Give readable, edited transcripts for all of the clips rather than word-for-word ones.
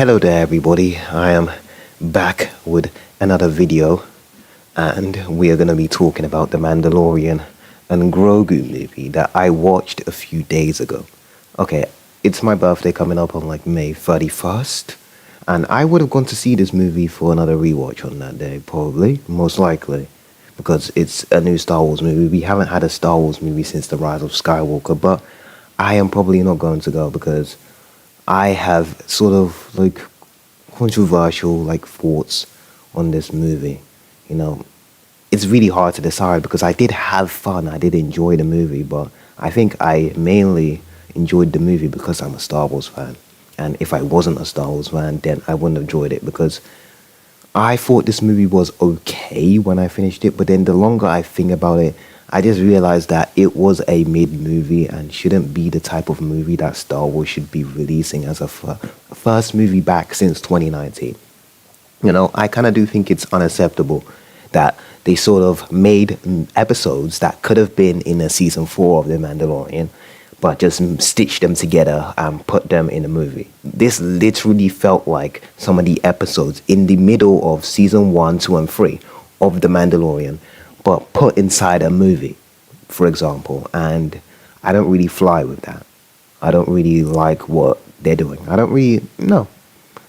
Hello there, everybody. I am back with another video, and we are going to be talking about the Mandalorian and Grogu movie that I watched a few days ago. Okay, it's my birthday coming up on like May 31st, and I would have gone to see this movie for another rewatch on that day, probably, most likely, because it's a new Star Wars movie. We haven't had a Star Wars movie since The Rise of Skywalker, but I am probably not going to go because I have sort of like controversial like thoughts on this movie. You know, it's really hard to decide because I did have fun. I did enjoy the movie, but I think I mainly enjoyed the movie because I'm a Star Wars fan. And if I wasn't a Star Wars fan, then I wouldn't have enjoyed it because I thought this movie was okay when I finished it, but then the longer I think about it, I just realized that it was a mid-movie and shouldn't be the type of movie that Star Wars should be releasing as a first movie back since 2019. You know, I kind of do think it's unacceptable that they sort of made episodes that could have been in a season 4 of The Mandalorian, but just stitched them together and put them in a movie. This literally felt like some of the episodes in the middle of season 1, 2, and 3 of The Mandalorian, but put inside a movie, for example. And I don't really fly with that. I don't really like what they're doing. I don't really know.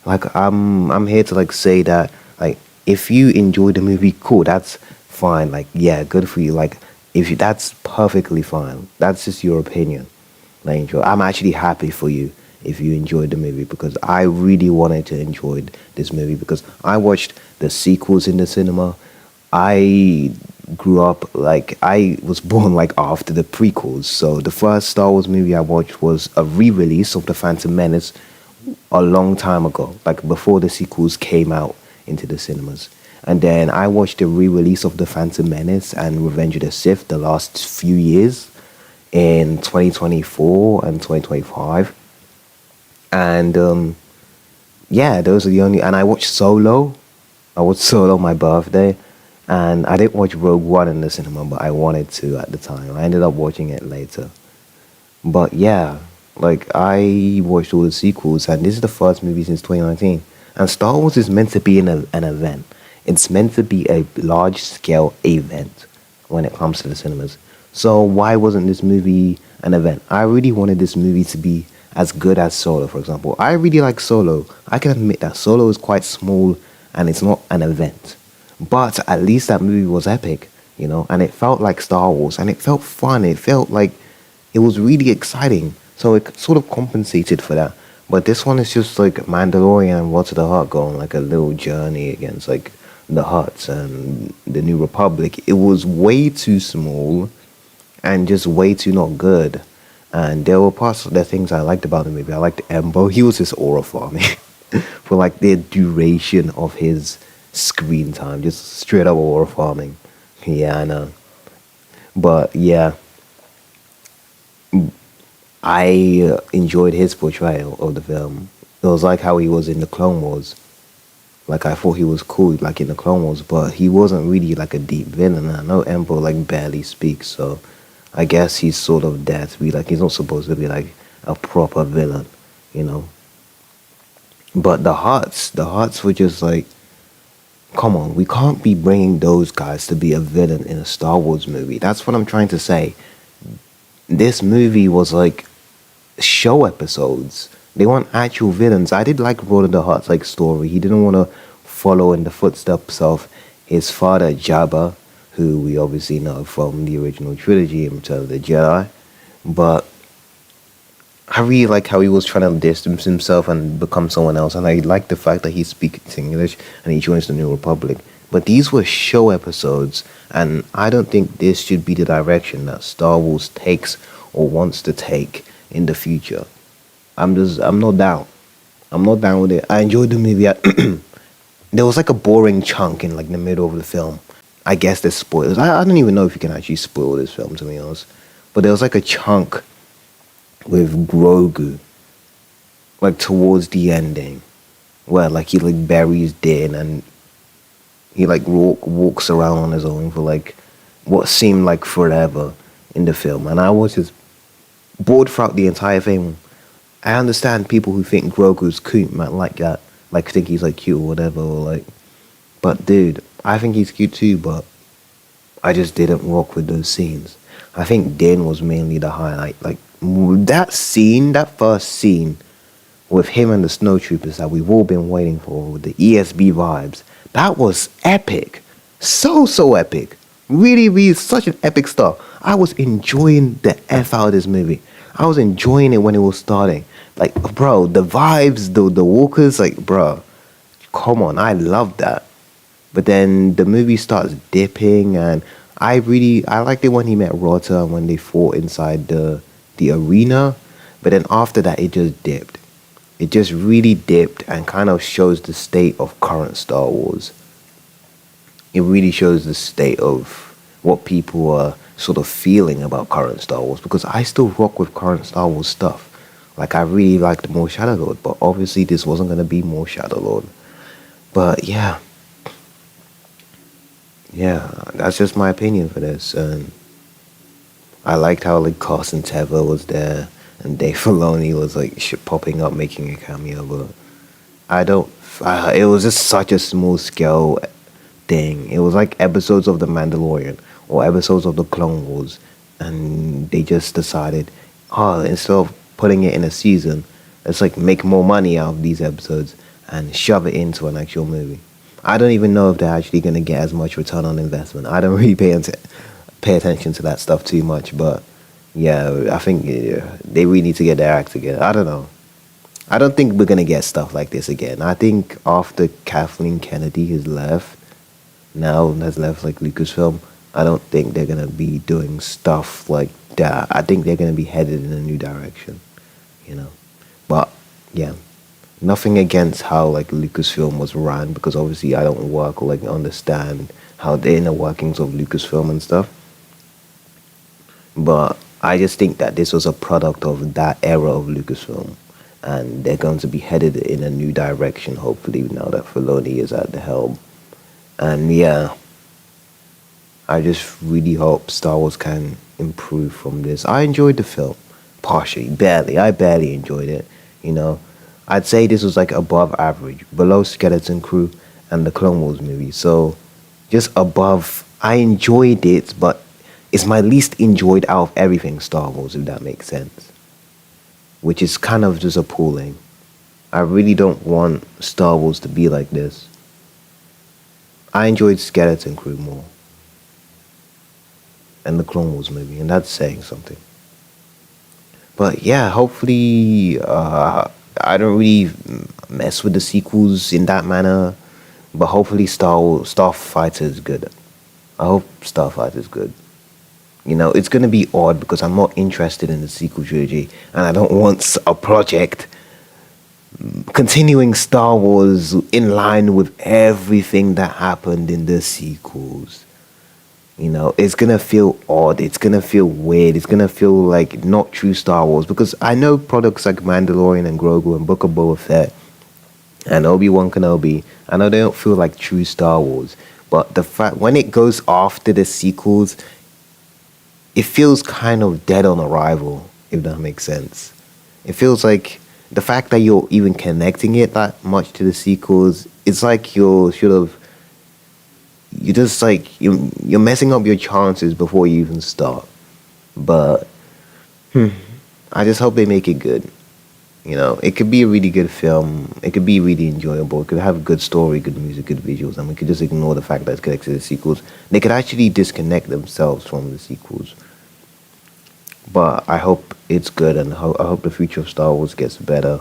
Like I'm here to like say that like if you enjoy the movie, cool, that's fine. Like yeah, good for you. Like if you, that's perfectly fine. That's just your opinion. Like enjoy. I'm actually happy for you if you enjoyed the movie because I really wanted to enjoy this movie because I watched the sequels in the cinema. I grew up like I was born like after the prequels. So the first Star Wars movie I watched was a re-release of The Phantom Menace a long time ago, like before the sequels came out into the cinemas. And then I watched the re-release of The Phantom Menace and Revenge of the Sith the last few years in 2024 and 2025. And yeah, those are the only, and I watched Solo. I watched Solo on my birthday. And I didn't watch Rogue One in the cinema, but I wanted to at the time. I ended up watching it later. But yeah, like I watched all the sequels, and this is the first movie since 2019. And Star Wars is meant to be an event. It's meant to be a large-scale event when it comes to the cinemas. So why wasn't this movie an event? I really wanted this movie to be as good as Solo, for example. I really like Solo. I can admit that Solo is quite small, and it's not an event. But at least that movie was epic, you know, and it felt like Star Wars, and it felt fun. It felt like it was really exciting. So it sort of compensated for that. But this one is just like Mandalorian and What's the Heart going like a little journey against like the Hutts and the New Republic. It was way too small and just way too not good. And there were parts of the things I liked about the movie. I liked Embo. He was just aura farming for like the duration of his screen time, just straight up aura farming. Yeah, I know. But yeah, I enjoyed his portrayal of the film. It was like how he was in the Clone Wars. Like I thought he was cool, like in the Clone Wars, but he wasn't really like a deep villain. I know Emperor like barely speaks, so I guess he's sort of there to be like he's not supposed to be like a proper villain, you know. But the Hutts were just like, come on, we can't be bringing those guys to be a villain in a Star Wars movie. That's what I'm trying to say. This movie was like show episodes. They weren't actual villains. I did like Lord of the Hutts like story. He didn't want to follow in the footsteps of his father Jabba, who we obviously know from the original trilogy in Return of the Jedi. But I really like how he was trying to distance himself and become someone else. And I like the fact that he speaks English and he joins the New Republic. But these were show episodes, and I don't think this should be the direction that Star Wars takes or wants to take in the future. I'm not down. I'm not down with it. I enjoyed the movie. There was like a boring chunk in like the middle of the film. I guess there's spoilers. I don't even know if you can actually spoil this film, to be honest. But there was like a chunk with Grogu, like towards the ending, where like he like buries Din and he like walks around on his own for like what seemed like forever in the film, and I was just bored throughout the entire thing. I understand people who think Grogu's cute, man, like that, like think he's like cute or whatever, or like. But dude, I think he's cute too, but I just didn't rock with those scenes. I think Din was mainly the highlight. Like that scene, that first scene with him and the snowtroopers that we've all been waiting for with the ESB vibes. That was epic. So epic. Really, really such an epic stuff. I was enjoying the F out of this movie. I was enjoying it when it was starting. Like, bro, the vibes, the walkers, like, bro, come on, I love that. But then the movie starts dipping, and I liked it when he met Rota and when they fought inside the arena. But then after that, it just dipped. It just really dipped and kind of shows the state of current Star Wars. It really shows the state of what people are sort of feeling about current Star Wars, because I still rock with current Star Wars stuff. Like, I really liked more Shadow Lord, but obviously this wasn't going to be more Shadow Lord. But yeah, that's just my opinion for this. And I liked how like Carson Teva was there and Dave Filoni was like popping up making a cameo, but I don't. It was just such a small scale thing. It was like episodes of The Mandalorian or episodes of The Clone Wars, and they just decided, oh, instead of putting it in a season, let's like make more money out of these episodes and shove it into an actual movie. I don't even know if they're actually going to get as much return on investment. I don't really pay attention to that stuff too much, but yeah, I think they really need to get their act together. I don't know. I don't think we're going to get stuff like this again. I think after Kathleen Kennedy has left, like Lucasfilm, I don't think they're going to be doing stuff like that. I think they're going to be headed in a new direction, you know. But yeah, nothing against how like Lucasfilm was run, because obviously I don't work or like understand how the inner workings of Lucasfilm and stuff. But I just think that this was a product of that era of Lucasfilm, and they're going to be headed in a new direction, hopefully, now that Filoni is at the helm. And yeah, I just really hope Star Wars can improve from this. I enjoyed the film, partially, barely. I barely enjoyed it, you know. I'd say this was like above average, below Skeleton Crew and the Clone Wars movie. So, just above. I enjoyed it, but it's my least enjoyed out of everything Star Wars, if that makes sense. Which is kind of just appalling. I really don't want Star Wars to be like this. I enjoyed Skeleton Crew more. And the Clone Wars movie, and that's saying something. But yeah, hopefully, I don't really mess with the sequels in that manner. But hopefully Starfighter is good. I hope Starfighter is good. You know, it's going to be odd because I'm not interested in the sequel trilogy, and I don't want a project continuing Star Wars in line with everything that happened in the sequels. You know, it's going to feel odd, it's going to feel weird, it's going to feel like not true Star Wars, because I know products like Mandalorian and Grogu and Book of Boba Fett and Obi-Wan Kenobi, I know they don't feel like true Star Wars, but the fact when it goes after the sequels, it feels kind of dead on arrival, if that makes sense. It feels like the fact that you're even connecting it that much to the sequels, it's like you're messing up your chances before you even start. But I just hope they make it good. You know, it could be a really good film. It could be really enjoyable. It could have a good story, good music, good visuals, and we could just ignore the fact that it's connected to the sequels. They could actually disconnect themselves from the sequels. But I hope it's good, and I hope the future of Star Wars gets better.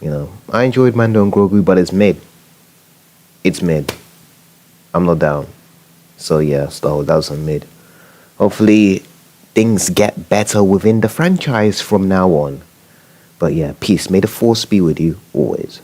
You know, I enjoyed Mando and Grogu, but it's mid. It's mid. I'm not down. So yeah, Star Wars, that was a mid. Hopefully, things get better within the franchise from now on. But yeah, peace. May the force be with you always.